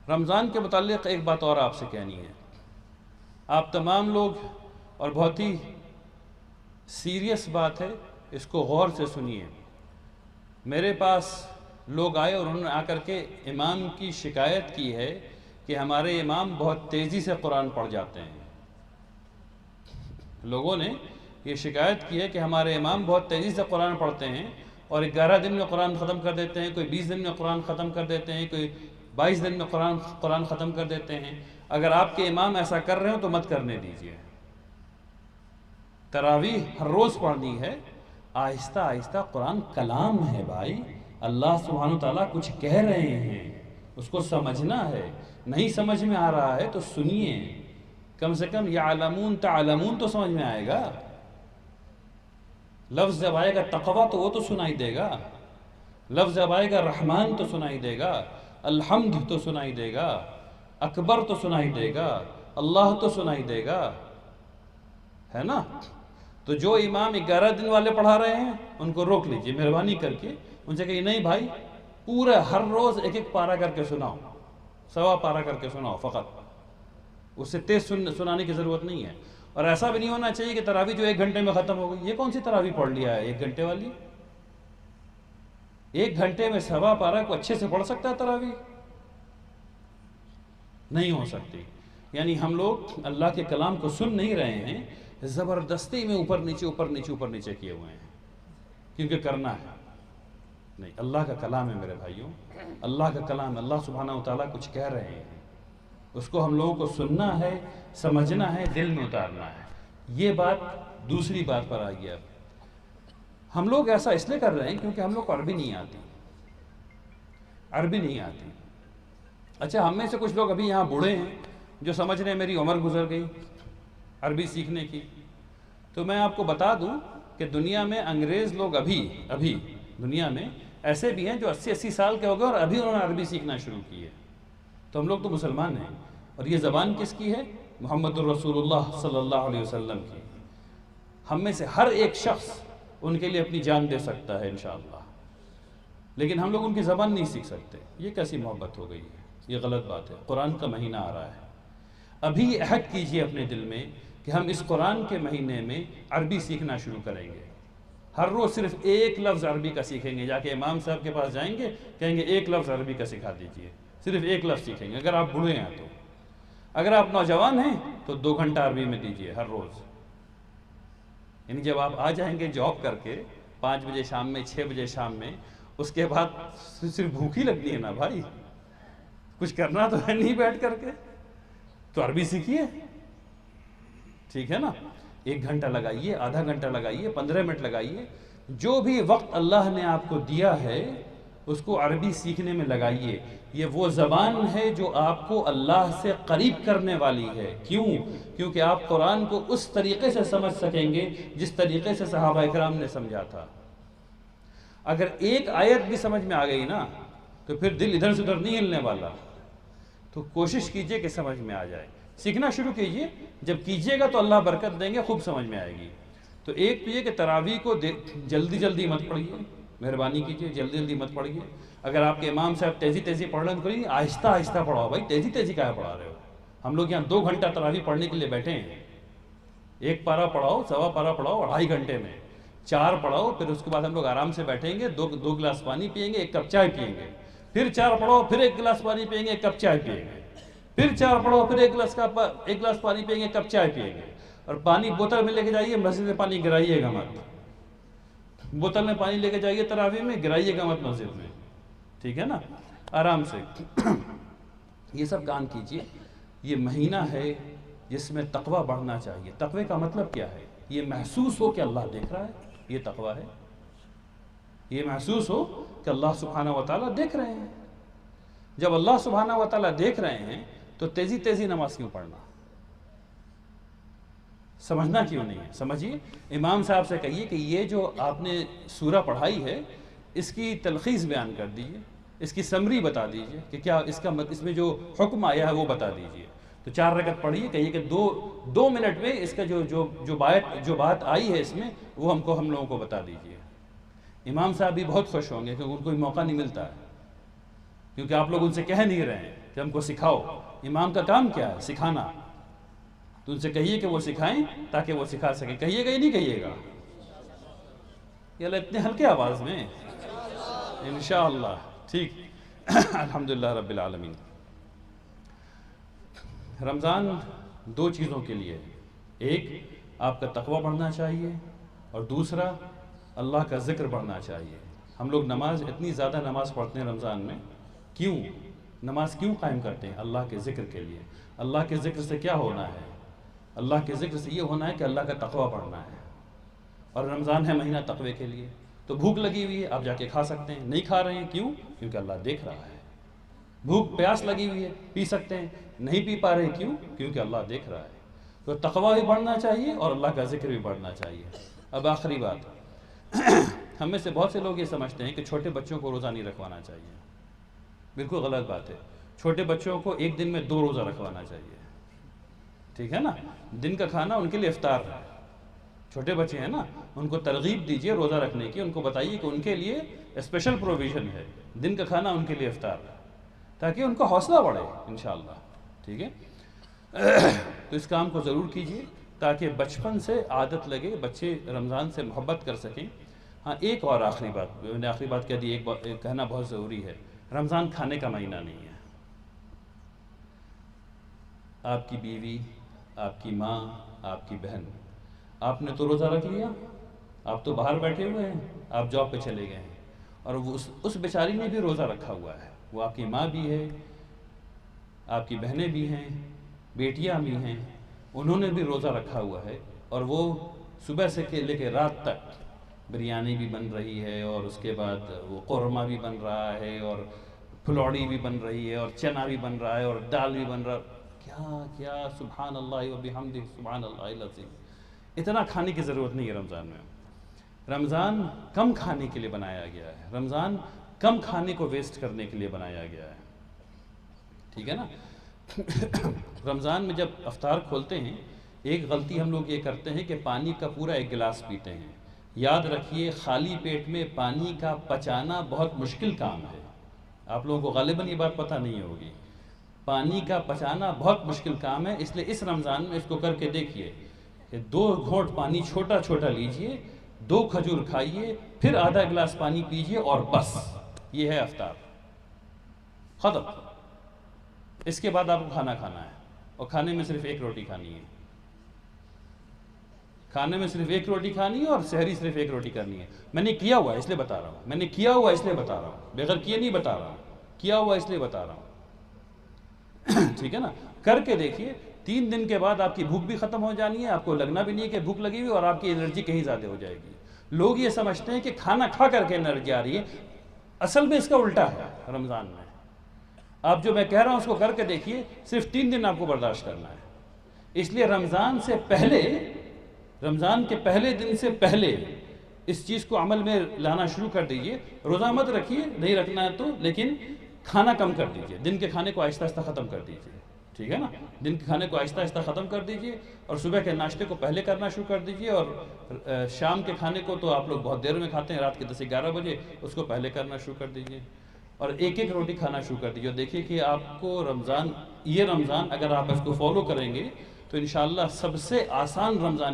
رمضان کے متعلق ایک بات اور آپ سے کہنی ہے. آپ تمام لوگ، اور بہت ہی سیریس بات ہے، اس کو غور سے سنیے. میرے پاس لوگ آئے اور انہوں نے آ کر کے امام کی شکایت کی ہے کہ ہمارے امام بہت تیزی سے قرآن پڑھ جاتے ہیں. لوگوں نے یہ شکایت کی ہے کہ ہمارے امام بہت تیزی سے قرآن پڑھتے ہیں اور 11 دن میں قرآن ختم کر دیتے ہیں، کوئی 20 دن میں قرآن ختم کر دیتے ہیں، کوئی 22 دن میں قرآن ختم کر دیتے ہیں. اگر آپ کے امام ایسا کر رہے ہوں تو مت کرنے دیجیے. تراویح ہر روز پڑھنی ہے. آہستہ آہستہ، قرآن کلام ہے بھائی، اللہ سبحانہ وتعالیٰ کچھ کہہ رہے ہیں، اس کو سمجھنا ہے. نہیں سمجھ میں آ رہا ہے تو سنیے، کم سے کم یعلمون تعلمون تو سمجھ میں آئے گا. لفظ جب آئے گا تقویٰ تو وہ تو سنائی دے گا. لفظ جب آئے گا رحمان تو سنائی دے گا، الحمد تو سنائی دے گا، اکبر تو سنائی دے گا، اللہ تو سنائی دے گا، ہے نا؟ تو جو امام 11 دن والے پڑھا رہے ہیں ان کو روک لیجئے مہربانی کر کے. ان سے کہیے نہیں بھائی، پورا ہر روز ایک ایک پارہ کر کے سناؤ، سوا پارہ کر کے سناؤ فقط. اس سے تیز سنانے کی ضرورت نہیں ہے. اور ایسا بھی نہیں ہونا چاہیے کہ تراویح جو 1 گھنٹے میں ختم ہو گئی. یہ کون سی تراویح پڑھ لیا ہے 1 گھنٹے والی؟ 1 گھنٹے میں سوا پارہ کو اچھے سے پڑھ سکتا ہے تراویح؟ نہیں ہو سکتی. یعنی ہم لوگ اللہ کے کلام کو سن نہیں رہے ہیں، زبردستی میں اوپر نیچے اوپر نیچے اوپر نیچے کیے ہوئے ہیں، کیونکہ کرنا ہے. نہیں، اللہ کا کلام ہے میرے بھائیوں، اللہ کا کلام. اللہ سبحانہ وتعالیٰ کچھ کہہ رہے ہیں، اس کو ہم لوگوں کو سننا ہے، سمجھنا ہے، دل میں اتارنا ہے. یہ بات دوسری بات پر آ گیا. ہم لوگ ایسا اس لیے کر رہے ہیں کیونکہ ہم لوگ کو عربی نہیں آتی. عربی نہیں آتی. اچھا، ہم میں سے کچھ لوگ ابھی یہاں بوڑھے ہیں جو سمجھ رہے ہیں میری عمر گزر گئی عربی سیکھنے کی. تو میں آپ کو بتا دوں کہ دنیا میں انگریز لوگ ابھی دنیا میں ایسے بھی ہیں جو 80 سال کے ہو گئے اور ابھی انہوں نے عربی سیکھنا شروع کی ہے. تو ہم لوگ تو مسلمان ہیں. اور یہ زبان کس کی ہے؟ محمد الرسول اللہ صلی اللہ علیہ وسلم کی. ہم میں سے ہر ایک شخص ان کے لیے اپنی جان دے سکتا ہے انشاءاللہ، لیکن ہم لوگ ان کی زبان نہیں سیکھ سکتے. یہ کیسی محبت ہو گئی ہے؟ یہ غلط بات ہے. قرآن کا مہینہ آ رہا ہے، ابھی عہد کیجئے اپنے دل میں کہ ہم اس قرآن کے مہینے میں عربی سیکھنا شروع کریں گے. ہر روز صرف 1 لفظ عربی کا سیکھیں گے. جا کے امام صاحب کے پاس جائیں گے، کہیں گے 1 لفظ عربی کا سکھا دیجئے. صرف 1 لفظ سیکھیں گے اگر آپ بوڑھے ہیں تو. اگر آپ نوجوان ہیں تو 2 گھنٹہ عربی میں دیجئے ہر روز. یعنی جب آپ آ جائیں گے جاب کر کے 5 بجے شام میں، 6 بجے شام میں، اس کے بعد صرف بھوک ہی لگنی ہے نا بھائی، کچھ کرنا تو ہے نہیں بیٹھ کر کے. تو عربی سیکھیے، ٹھیک ہے نا؟ 1 گھنٹہ لگائیے، آدھا گھنٹہ لگائیے، 15 منٹ لگائیے. جو بھی وقت اللہ نے آپ کو دیا ہے اس کو عربی سیکھنے میں لگائیے. یہ وہ زبان ہے جو آپ کو اللہ سے قریب کرنے والی ہے. کیوں؟ کیونکہ آپ قرآن کو اس طریقے سے سمجھ سکیں گے جس طریقے سے صحابہ اکرام نے سمجھا تھا. اگر ایک آیت بھی سمجھ میں آ گئی نا تو پھر دل ادھر سے ادھر نہیں ہلنے والا. تو کوشش کیجئے کہ سمجھ میں آ جائے. سیکھنا شروع کیجئے، جب کیجئے گا تو اللہ برکت دیں گے، خوب سمجھ میں آئے گی. تو ایک تو یہ کہ تراویح کو جلدی مت پڑھیے، مہربانی کیجئے جلدی مت پڑھیے. اگر آپ کے امام صاحب تیزی پڑھ رہے ہیں تو کریے آہستہ پڑھاؤ بھائی. تیزی کہاں پڑھا رہے ہو؟ ہم لوگ یہاں 2 گھنٹہ تراویح پڑھنے کے لیے بیٹھے ہیں. 1 پارہ پڑھاؤ، سوا پارہ پڑھاؤ 2.5 گھنٹے میں. 4 پڑھاؤ، پھر اس کے بعد ہم لوگ آرام سے بیٹھیں گے، 2 گلاس پانی پیئیں گے، 1 کپ چائے پیئیں گے. پھر 4 پڑھو، پھر 1 گلاس پانی پیئیں گے، 1 کپ چائے پیئیں گے. پھر 4 پڑھو، پھر 1 گلاس پانی پیئیں گے، 1 کپ چائے پیئیں گے. اور پانی بوتل میں لے کے جائیے، مسجد میں پانی گرائیے گا مت. بوتل میں پانی لے کے جائیے تراویح میں، گرائیے گا مت مسجد میں، ٹھیک ہے نا؟ آرام سے. یہ سب کام کیجئے. یہ مہینہ ہے جس میں تقوی بڑھنا چاہیے. تقوی کا مطلب کیا ہے؟ یہ محسوس ہو کہ اللہ دیکھ رہا ہے، یہ تقوی ہے. یہ محسوس ہو کہ اللہ سبحانہ وتعالیٰ دیکھ رہے ہیں. جب اللہ سبحانہ وتعالیٰ دیکھ رہے ہیں تو تیزی نماز کیوں پڑھنا؟ سمجھنا کیوں نہیں ہے؟ سمجھیے. امام صاحب سے کہیے کہ یہ جو آپ نے سورہ پڑھائی ہے اس کی تلخیص بیان کر دیجئے، اس کی سمری بتا دیجئے کہ کیا اس میں جو حکم آیا ہے وہ بتا دیجئے. تو 4 رکعت پڑھیے، کہیے کہ 2 منٹ میں اس کا جو بات آئی ہے اس میں وہ ہم لوگوں کو بتا دیجئے. امام صاحب بھی بہت خوش ہوں گے کیونکہ ان کو موقع نہیں ملتا ہے. کیونکہ آپ لوگ ان سے کہہ نہیں رہے ہیں کہ ہم کو سکھاؤ. امام کا کام کیا ہے؟ سکھانا. تو ان سے کہیے کہ وہ سکھائیں تاکہ وہ سکھا سکیں. کہیے گا یا نہیں کہیے گا؟ یا اللہ اتنے ہلکے آواز میں انشاءاللہ. ٹھیک. الحمدللہ رب العالمین. رمضان دو چیزوں کے لیے، ایک آپ کا تقوی بڑھنا چاہیے اور دوسرا اللہ کا ذکر بڑھنا چاہیے. ہم لوگ اتنی زیادہ نماز پڑھتے ہیں رمضان میں. کیوں نماز کیوں قائم کرتے ہیں؟ اللہ کے ذکر کے لیے. اللہ کے ذکر سے کیا ہونا ہے؟ اللہ کے ذکر سے یہ ہونا ہے کہ اللہ کا تقوی بڑھنا ہے. اور رمضان ہے مہینہ تقوی کے لیے. تو بھوک لگی ہوئی ہے، آپ جا کے کھا سکتے ہیں. نہیں کھا رہے ہیں کیوں؟ کیونکہ اللہ دیکھ رہا ہے. بھوک پیاس لگی ہوئی ہے، پی سکتے ہیں. نہیں پی پا رہے کیوں؟ کیونکہ اللہ دیکھ رہا ہے. تو تقوی بھی بڑھنا چاہیے اور اللہ کا ذکر بھی بڑھنا چاہیے. اب آخری بات، ہم میں سے بہت سے لوگ یہ سمجھتے ہیں کہ چھوٹے بچوں کو روزہ نہیں رکھوانا چاہیے. بالکل غلط بات ہے. چھوٹے بچوں کو ایک دن میں 2 روزہ رکھوانا چاہیے. ٹھیک ہے نا؟ دن کا کھانا ان کے لیے افطار ہے. چھوٹے بچے ہیں نا، ان کو ترغیب دیجئے روزہ رکھنے کی. ان کو بتائیے کہ ان کے لیے اسپیشل پروویژن ہے. دن کا کھانا ان کے لیے افطار ہے تاکہ ان کا حوصلہ بڑھے انشاءاللہ. ٹھیک ہے؟ تو اس کام کو ضرور کیجئے تاکہ بچپن سے عادت لگے، بچے رمضان سے محبت کر سکیں. ہاں ایک اور آخری بات، میں نے آخری بات کہہ دی. ایک کہنا بہت ضروری ہے. رمضان کھانے کا مہینہ نہیں ہے. آپ کی بیوی، آپ کی ماں، آپ کی بہن، آپ نے تو روزہ رکھ لیا، آپ تو باہر بیٹھے ہوئے ہیں، آپ جاب پہ چلے گئے ہیں، اور وہ اس بیچاری نے بھی روزہ رکھا ہوا ہے. وہ آپ کی ماں بھی ہے، آپ کی بہنیں بھی ہیں، بیٹیاں بھی ہیں، انہوں نے بھی روزہ رکھا ہوا ہے. اور وہ صبح سے لے کے رات تک بریانی بھی بن رہی ہے، اور اس کے بعد وہ قورمہ بھی بن رہا ہے، اور پھلوڑی بھی بن رہی ہے، اور چنا بھی بن رہا ہے، اور دال بھی بن رہا ہے. کیا سبحان اللہ و بحمدہ سبحان اللہ العظیم. اتنا کھانے کی ضرورت نہیں ہے رمضان میں. رمضان کم کھانے کے لیے بنایا گیا ہے. رمضان کم کھانے کو ویسٹ کرنے کے لیے بنایا گیا ہے. ٹھیک ہے نا؟ رمضان میں جب افطار کھولتے ہیں، ایک غلطی ہم لوگ یہ کرتے ہیں کہ پانی کا پورا 1 گلاس پیتے ہیں. یاد رکھیے خالی پیٹ میں پانی کا پچانا بہت مشکل کام ہے. آپ لوگوں کو غالباً یہ بات پتہ نہیں ہوگی. پانی کا پچانا بہت مشکل کام ہے. اس لیے اس رمضان میں اس کو کر کے دیکھیے کہ 2 گھونٹ پانی چھوٹا چھوٹا لیجئے، 2 کھجور کھائیے، پھر آدھا گلاس پانی پیجئے، اور بس یہ ہے افطار. ختم. اس کے بعد آپ کو کھانا کھانا ہے، اور کھانے میں صرف 1 روٹی کھانی ہے. کھانے میں صرف 1 روٹی کھانی ہے، اور سحری صرف 1 روٹی کرنی ہے. میں نے کیا ہوا ہے اس لیے بتا رہا ہوں. میں نے کیا ہوا اس لیے بتا رہا ہوں. بغیر کیے نہیں بتا رہا ہوں. کیا ہوا اس لیے بتا رہا ہوں. ٹھیک ہے نا؟ کر کے دیکھیے. 3 دن کے بعد آپ کی بھوک بھی ختم ہو جانی ہے. آپ کو لگنا بھی نہیں ہے کہ بھوک لگی ہوئی، اور آپ کی انرجی کہیں زیادہ ہو جائے گی. لوگ یہ سمجھتے ہیں کہ کھانا کھا کر کے انرجی آ رہی ہے. اصل میں اس کا الٹا ہے. رمضان میں آپ جو میں کہہ رہا ہوں اس کو کر کے دیکھیے. صرف 3 دن آپ کو برداشت کرنا ہے. اس لیے رمضان سے پہلے، رمضان کے پہلے دن سے پہلے اس چیز کو عمل میں لانا شروع کر دیجئے. روزہ مت رکھیے، نہیں رکھنا ہے تو، لیکن کھانا کم کر دیجئے. دن کے کھانے کو آہستہ آہستہ ختم کر دیجئے. ٹھیک ہے نا؟ دن کے کھانے کو آہستہ آہستہ ختم کر دیجئے، اور صبح کے ناشتے کو پہلے کرنا شروع کر دیجئے. اور شام کے کھانے کو تو آپ لوگ بہت دیر میں کھاتے ہیں، رات کے 10-11 بجے، اس کو پہلے کرنا شروع کر دیجئے. اور 1-1 روٹی کھانا شروع کر دیجئے. اور دیکھیے کہ آپ کو یہ رمضان اگر آپ اس کو فالو کریں گے تو انشاءاللہ سب سے آسان رمضان